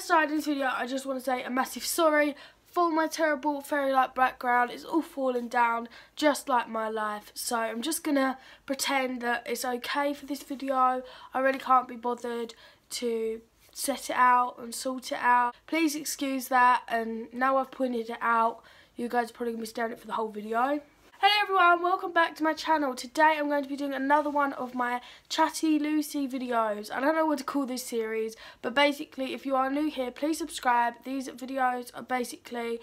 started this video, I just want to say a massive sorry for my terrible fairy-like background. It's all falling down just like my life. So I'm just going to pretend that it's okay for this video. I really can't be bothered to set it out and sort it out. Please excuse that, and now I've pointed it out, you guys are probably going to be staring at it for the whole video. Hello everyone, welcome back to my channel. Today I'm going to be doing another one of my Chatty Lucy videos. I don't know what to call this series, but basically if you are new here, please subscribe. These videos are basically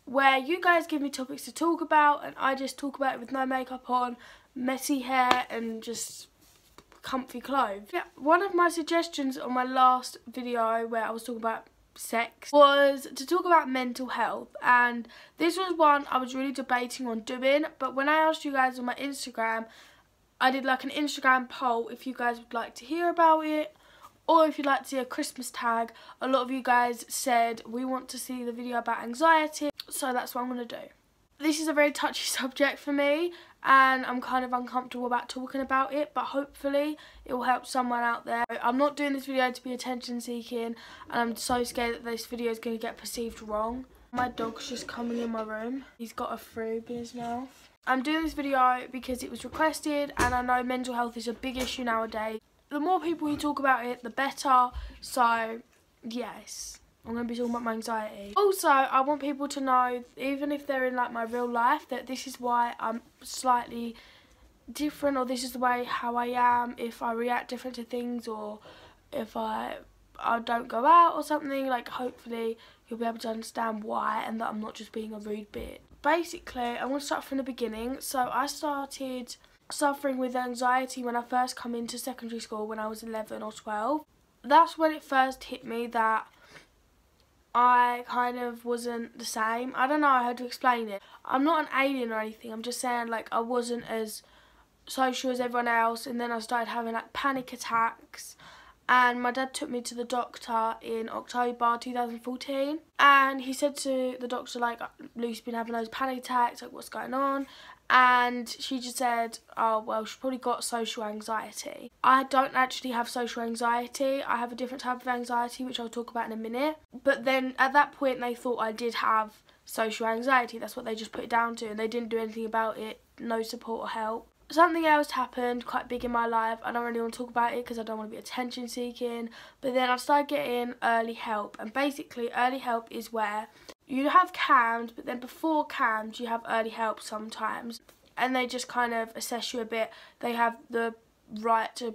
where you guys give me topics to talk about and I just talk about it with no makeup on, messy hair and just comfy clothes. Yeah, one of my suggestions on my last video where I was talking about sex was to talk about mental health, and this was one I was really debating on doing, but when I asked you guys on my Instagram, I did like an Instagram poll if you guys would like to hear about it or if you'd like to see a Christmas tag. A lot of you guys said we want to see the video about anxiety, so that's what I'm going to do. This is a very touchy subject for me and I'm kind of uncomfortable about talking about it, but hopefully it will help someone out there. I'm not doing this video to be attention seeking, and I'm so scared that this video is going to get perceived wrong. My dog's just coming in my room. He's got a freebie in his mouth. I'm doing this video because it was requested and I know mental health is a big issue nowadays. The more people who talk about it, the better. So yes, I'm going to be talking about my anxiety. Also, I want people to know, even if they're in like my real life, that this is why I'm slightly different, or this is the way how I am, if I react different to things, or if I don't go out or something. Like, hopefully you'll be able to understand why and that I'm not just being a rude bitch. Basically, I want to start from the beginning. So I started suffering with anxiety when I first come into secondary school when I was 11 or 12. That's when it first hit me that I kind of wasn't the same. I don't know how to explain it. I'm not an alien or anything. I'm just saying, like, I wasn't as social as everyone else, and then I started having like panic attacks, and my dad took me to the doctor in October 2014, and he said to the doctor, like, Lucy's been having those panic attacks, like, what's going on? And she just said, oh well, she's probably got social anxiety. I don't actually have social anxiety. I have a different type of anxiety, which I'll talk about in a minute. But then at that point they thought I did have social anxiety. That's what they just put it down to, and they didn't do anything about it. No support or help. Something else happened quite big in my life. I don't really want to talk about it because I don't want to be attention seeking. But then I started getting early help, and basically early help is where you have CAMS, but then before CAMS you have early help sometimes, and they just kind of assess you a bit. They have the right to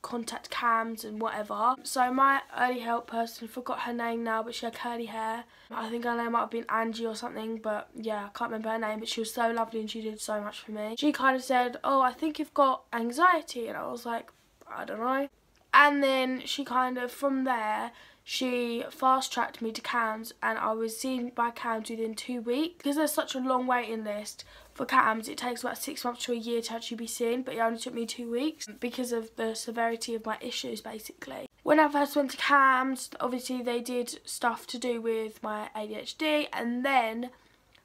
contact CAMS and whatever. So my early help person, I forgot her name now, but she had curly hair. I think her name might have been Angie or something, but yeah, I can't remember her name, but she was so lovely and she did so much for me. She kind of said, oh, I think you've got anxiety, and I was like, I don't know. And then she kind of, from there, she fast-tracked me to CAMS, and I was seen by CAMS within 2 weeks. Because there's such a long waiting list for CAMS, it takes about 6 months to a year to actually be seen, but it only took me 2 weeks because of the severity of my issues, basically. When I first went to CAMS, obviously they did stuff to do with my ADHD, and then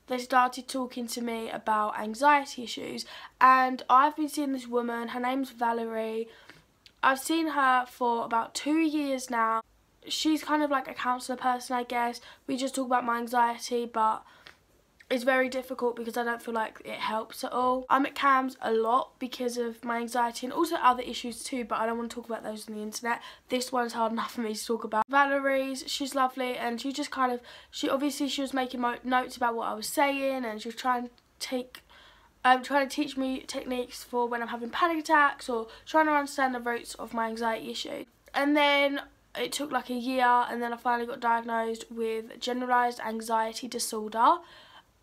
they started talking to me about anxiety issues. And I've been seeing this woman, her name's Valerie. I've seen her for about 2 years now. She's kind of like a counsellor person, I guess. We just talk about my anxiety, but it's very difficult because I don't feel like it helps at all. I'm at CAMS a lot because of my anxiety and also other issues too, but I don't want to talk about those on the internet. This one's hard enough for me to talk about. Valerie's, she's lovely, and she just kind of, she was making notes about what I was saying, and she was trying to teach me techniques for when I'm having panic attacks, or trying to understand the roots of my anxiety issue. And then it took like a year, and then I finally got diagnosed with generalised anxiety disorder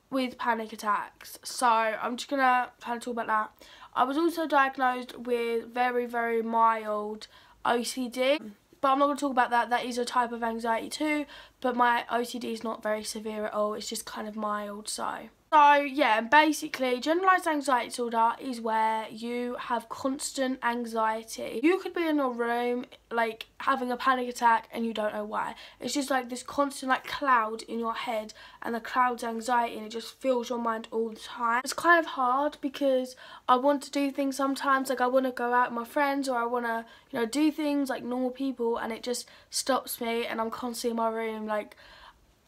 with panic attacks. So I'm just going to kind of talk about that. I was also diagnosed with very, very mild OCD, but I'm not going to talk about that. That is a type of anxiety too, but my OCD is not very severe at all. It's just kind of mild, so So yeah, and basically generalised anxiety disorder is where you have constant anxiety. You could be in your room like having a panic attack and you don't know why. It's just like this constant like cloud in your head, and the cloud's anxiety, and it just fills your mind all the time. It's kind of hard because I want to do things sometimes, like I want to go out with my friends, or I want to, you know, do things like normal people, and it just stops me, and I'm constantly in my room. Like,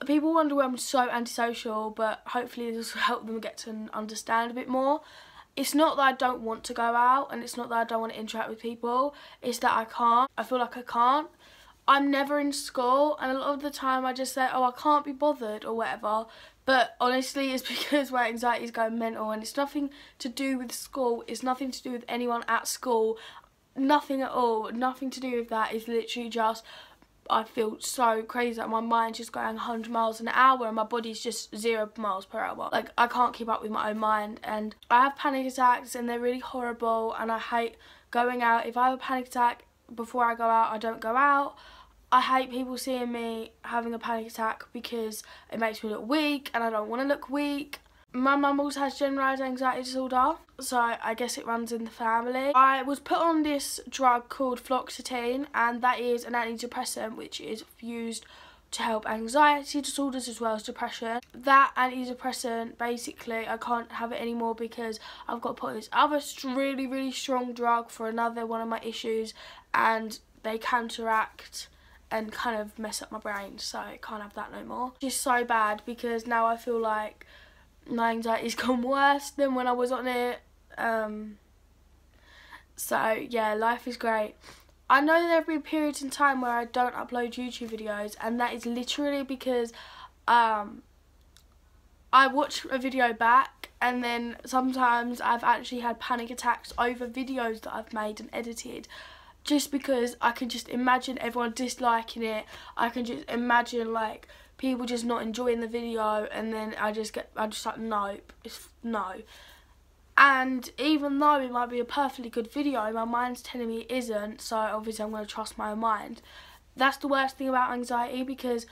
people wonder why I'm so antisocial, but hopefully this will help them get to understand a bit more. It's not that I don't want to go out, and it's not that I don't want to interact with people, it's that I can't. I feel like I can't. I'm never in school, and a lot of the time I just say, oh, I can't be bothered or whatever, but honestly it's because my anxiety is going mental, and it's nothing to do with school, it's nothing to do with anyone at school, nothing at all, nothing to do with that. It's literally just I feel so crazy that my mind's just going 100 miles an hour and my body's just 0 miles per hour. Like, I can't keep up with my own mind, and I have panic attacks and they're really horrible, and I hate going out. If I have a panic attack before I go out, I don't go out. I hate people seeing me having a panic attack because it makes me look weak, and I don't want to look weak. My mum also has generalised anxiety disorder, so I guess it runs in the family. I was put on this drug called fluoxetine, and that is an antidepressant which is used to help anxiety disorders as well as depression. That antidepressant, basically, I can't have it anymore because I've got to put on this other really, really strong drug for another one of my issues, and they counteract and kind of mess up my brain, so I can't have that no more. It's just so bad because now I feel like my anxiety's gone worse than when I was on it. So yeah, life is great. I know there have been periods in time where I don't upload YouTube videos, and that is literally because I watch a video back, and then sometimes I've actually had panic attacks over videos that I've made and edited, just because I can just imagine everyone disliking it. I can just imagine like people just not enjoying the video, and then I just like, nope, no. And even though it might be a perfectly good video, my mind's telling me it isn't, so obviously I'm going to trust my own mind. That's the worst thing about anxiety, because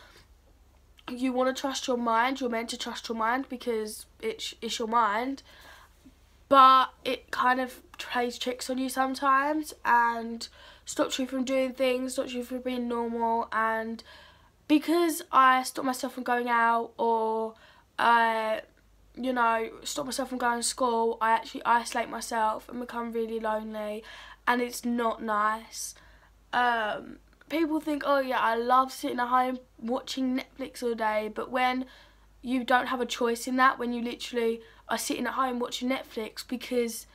you want to trust your mind, you're meant to trust your mind because it's your mind, but it kind of plays tricks on you sometimes and stops you from doing things, stops you from being normal. And because I stop myself from going out, or you know, stop myself from going to school, I actually isolate myself and become really lonely, and it's not nice. People think, oh yeah, I love sitting at home watching Netflix all day, but when you don't have a choice in that, when you literally are sitting at home watching Netflix because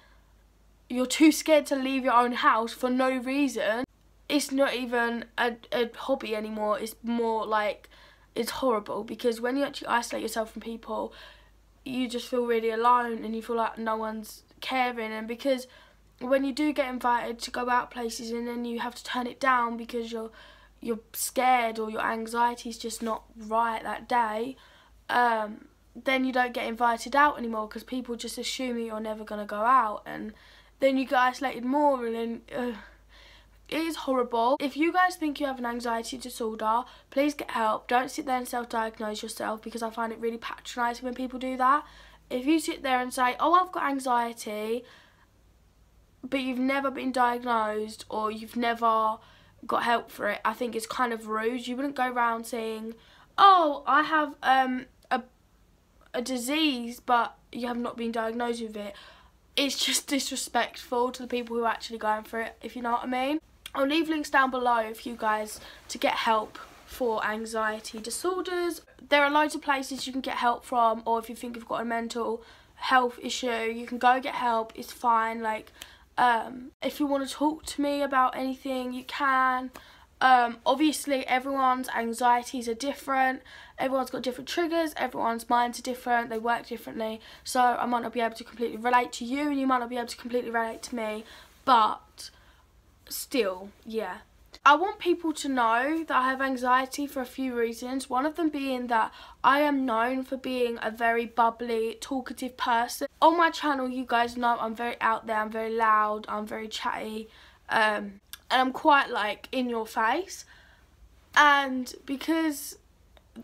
you're too scared to leave your own house for no reason, it's not even a hobby anymore. It's more like, it's horrible, because when you actually isolate yourself from people, you just feel really alone, and you feel like no one's caring. And because when you do get invited to go out places and then you have to turn it down because you're scared, or your anxiety's just not right that day, then you don't get invited out anymore because people just assume you're never going to go out, and then you get isolated more, and then it is horrible. If you guys think you have an anxiety disorder, please get help. Don't sit there and self-diagnose yourself, because I find it really patronising when people do that. If you sit there and say, oh, I've got anxiety, but you've never been diagnosed, or you've never got help for it, I think it's kind of rude. You wouldn't go around saying, oh, I have a disease, but you have not been diagnosed with it. It's just disrespectful to the people who are actually going for it, if you know what I mean. I'll leave links down below for you guys to get help for anxiety disorders. There are loads of places you can get help from, or if you think you've got a mental health issue, you can go get help. It's fine. Like, if you want to talk to me about anything, you can. Obviously everyone's anxieties are different, everyone's got different triggers, everyone's minds are different, they work differently, so I might not be able to completely relate to you, and you might not be able to completely relate to me, but still, yeah. I want people to know that I have anxiety for a few reasons, one of them being that I am known for being a very bubbly, talkative person. On my channel, you guys know I'm very out there, I'm very loud, I'm very chatty, and I'm quite like in your face, and because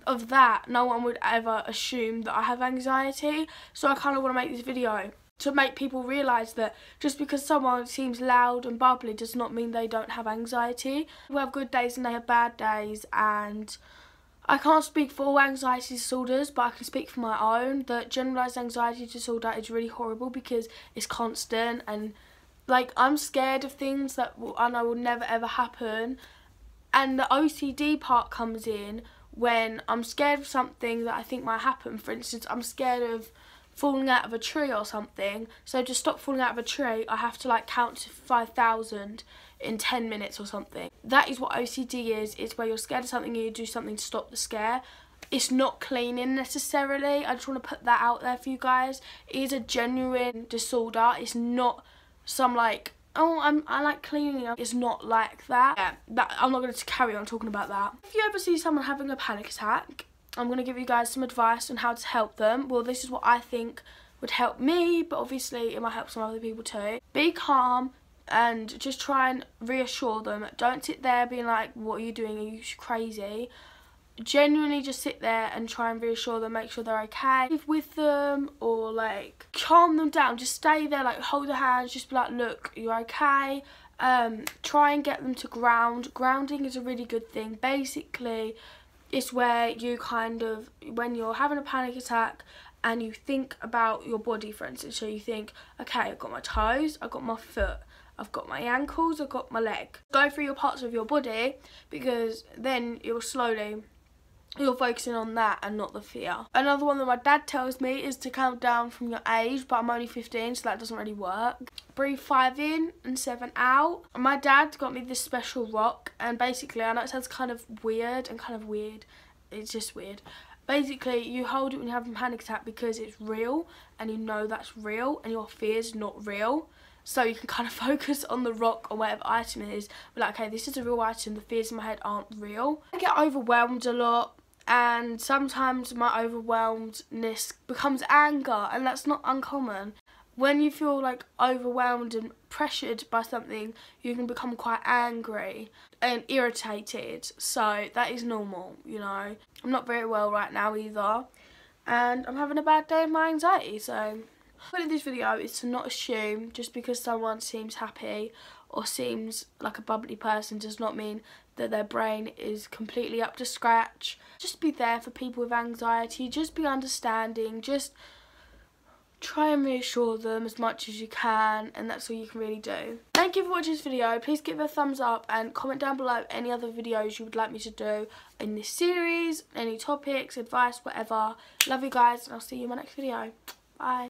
of that, no one would ever assume that I have anxiety. So I kind of want to make this video to make people realise that just because someone seems loud and bubbly does not mean they don't have anxiety. We have good days and they have bad days, and I can't speak for all anxiety disorders, but I can speak for my own. That generalised anxiety disorder is really horrible because it's constant, and like I'm scared of things that I know will never ever happen. And the OCD part comes in when I'm scared of something that I think might happen. For instance, I'm scared of falling out of a tree or something. So to stop falling out of a tree, I have to like count to 5,000 in 10 minutes or something. That is what OCD is. It's where you're scared of something and you do something to stop the scare. It's not cleaning necessarily. I just want to put that out there for you guys. It is a genuine disorder. It's not some like, oh, I like cleaning. It's not like that. Yeah, I'm not going to carry on talking about that. If you ever see someone having a panic attack, I'm going to give you guys some advice on how to help them. Well, this is what I think would help me, but obviously it might help some other people too. Be calm and just try and reassure them. Don't sit there being like, what are you doing? Are you crazy? Genuinely just sit there and try and reassure them, make sure they're okay with them, or like calm them down. Just stay there, like hold their hands, just be like, look, you're okay. Try and get them to ground. Grounding is a really good thing. Basically, it's where you kind of, when you're having a panic attack and you think about your body, for instance, so you think, okay, I've got my toes, I've got my foot, I've got my ankles, I've got my leg. Go through your parts of your body, because then you're focusing on that and not the fear. Another one that my dad tells me is to count down from your age, but I'm only 15, so that doesn't really work. Breathe 5 in and 7 out. My dad got me this special rock, and basically, I know it sounds kind of weird, it's just weird. Basically, you hold it when you have a panic attack because it's real, and you know that's real, and your fear's not real. So you can kind of focus on the rock or whatever item it is. Be like, okay, this is a real item, the fears in my head aren't real. I get overwhelmed a lot, and sometimes my overwhelmedness becomes anger, and that's not uncommon. When you feel like overwhelmed and pressured by something, you can become quite angry and irritated. So that is normal, you know. I'm not very well right now either, and I'm having a bad day of my anxiety. So the point of this video is to not assume just because someone seems happy or seems like a bubbly person does not mean that their brain is completely up to scratch. Just be there for people with anxiety, just be understanding, just try and reassure them as much as you can, and that's all you can really do. Thank you for watching this video. Please give it a thumbs up and comment down below any other videos you would like me to do in this series, any topics, advice, whatever. Love you guys, and I'll see you in my next video. Bye.